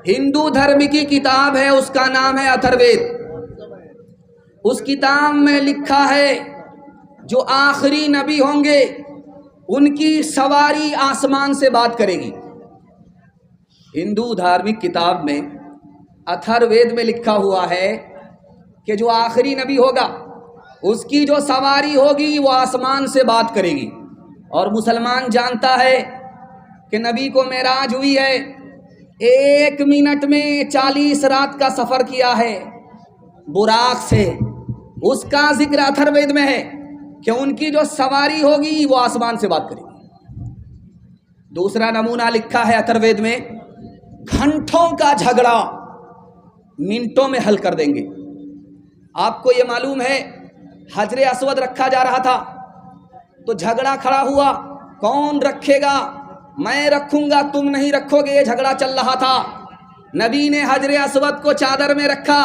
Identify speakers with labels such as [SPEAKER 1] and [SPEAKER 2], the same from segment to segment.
[SPEAKER 1] ہندو دھرم کی کتاب ہے، اس کا نام ہے اتھروید۔ اس کتاب میں لکھا ہے جو آخری نبی ہوں گے ان کی سواری آسمان سے بات کرے گی۔ ہندو دھارمک کتاب میں اتھروید میں لکھا ہوا ہے کہ جو آخری نبی ہوگا اس کی جو سواری ہوگی وہ آسمان سے بات کرے گی۔ اور مسلمان جانتا ہے کہ نبی کو معراج ہوئی ہے، 1 منٹ میں 40 رات کا سفر کیا ہے براق سے۔ اس کا ذکر اتھروید میں ہے کہ ان کی جو سواری ہوگی وہ آسمان سے بات کرے گی۔ دوسرا نمونہ لکھا ہے اتھروید میں، گھنٹوں کا جھگڑا منٹوں میں حل کر دیں گے۔ آپ کو یہ معلوم ہے حجر اسود رکھا جا رہا تھا تو جھگڑا کھڑا ہوا، کون رکھے گا؟ میں رکھوں گا، تم نہیں رکھو گے، یہ جھگڑا چل رہا تھا۔ نبی نے حجر اسود کو چادر میں رکھا،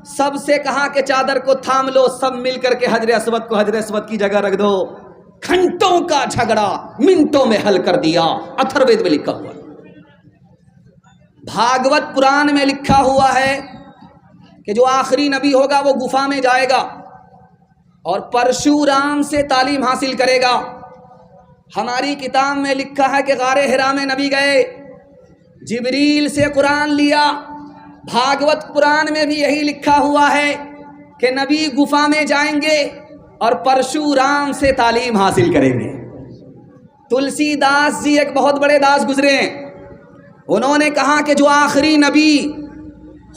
[SPEAKER 1] سب سے کہا کہ چادر کو تھام لو، سب مل کر کے حجر اسود کی جگہ رکھ دو۔ گھنٹوں کا جھگڑا منٹوں میں حل کر دیا، اتھروید میں لکھا ہوا۔ بھاگوت پران میں لکھا ہوا ہے کہ جو آخری نبی ہوگا وہ گفا میں جائے گا اور پرشورام سے تعلیم حاصل کرے گا۔ ہماری کتاب میں لکھا ہے کہ غار حرا میں نبی گئے، جبریل سے قرآن لیا۔ بھاگوت پران میں بھی یہی لکھا ہوا ہے کہ نبی گفا میں جائیں گے اور پرشورام سے تعلیم حاصل کریں گے۔ تلسی داس جی ایک بہت بڑے داس گزرے ہیں، انہوں نے کہا کہ جو آخری نبی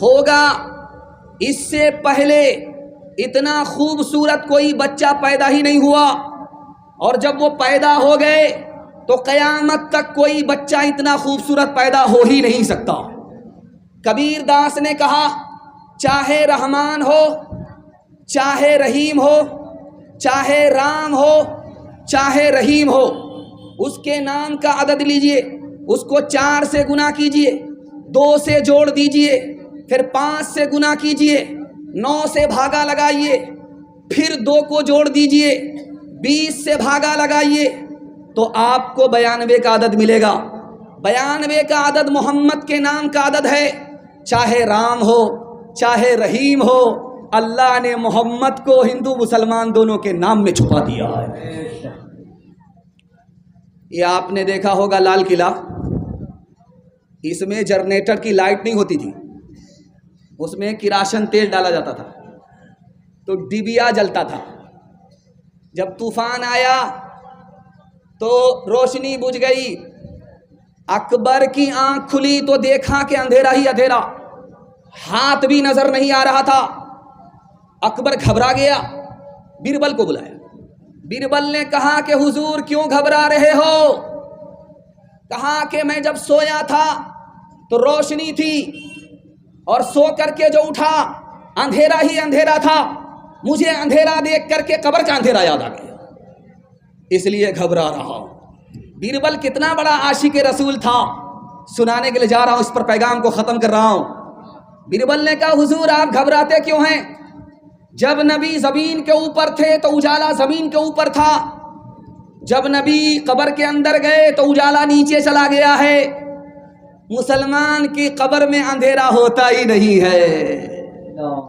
[SPEAKER 1] ہوگا اس سے پہلے اتنا خوبصورت کوئی بچہ پیدا ہی نہیں ہوا، اور جب وہ پیدا ہو گئے تو قیامت تک کوئی بچہ اتنا خوبصورت پیدا ہو ہی نہیں سکتا۔ کبیر داس نے کہا چاہے رحمان ہو، چاہے رحیم ہو، چاہے رام ہو، چاہے رحیم ہو، اس کے نام کا عدد لیجئے، اس کو 4 سے گنا کیجئے، 2 سے جوڑ دیجئے، پھر 5 سے گنا کیجئے، 9 سے بھاگا لگائیے، پھر 2 کو جوڑ دیجئے، 20 سے بھاگا لگائیے تو آپ کو 92 کا عدد ملے گا۔ 92 کا عدد محمد کے نام کا عدد ہے۔ چاہے رام ہو چاہے رحیم ہو، اللہ نے محمد کو ہندو مسلمان دونوں کے نام میں چھپا دیا ہے۔ یہ آپ نے دیکھا ہوگا لال قلعہ، اس میں جنریٹر کی لائٹ نہیں ہوتی تھی، اس میں کراشن تیل ڈالا جاتا تھا تو ڈبیا جلتا تھا۔ جب طوفان آیا تو روشنی بجھ گئی، اکبر کی آنکھ کھلی تو دیکھا کہ اندھیرا ہی اندھیرا، ہاتھ بھی نظر نہیں آ رہا تھا۔ اکبر گھبرا گیا، بیربل کو بلایا۔ بیربل نے کہا کہ حضور کیوں گھبرا رہے ہو؟ کہا کہ میں جب سویا تھا تو روشنی تھی، اور سو کر کے جو اٹھا اندھیرا ہی اندھیرا تھا، مجھے اندھیرا دیکھ کر کے قبر کا اندھیرا یاد آ گیا، اس لیے گھبرا رہا ہوں۔ بیربل کتنا بڑا عاشق رسول تھا، سنانے کے لیے جا رہا ہوں، اس پر پیغام کو ختم کر رہا ہوں۔ بیربل نے کہا حضور آپ گھبراتے کیوں ہیں؟ جب نبی زمین کے اوپر تھے تو اجالا زمین کے اوپر تھا، جب نبی قبر کے اندر گئے تو اجالا نیچے چلا گیا ہے۔ مسلمان کی قبر میں اندھیرا ہوتا ہی نہیں ہے۔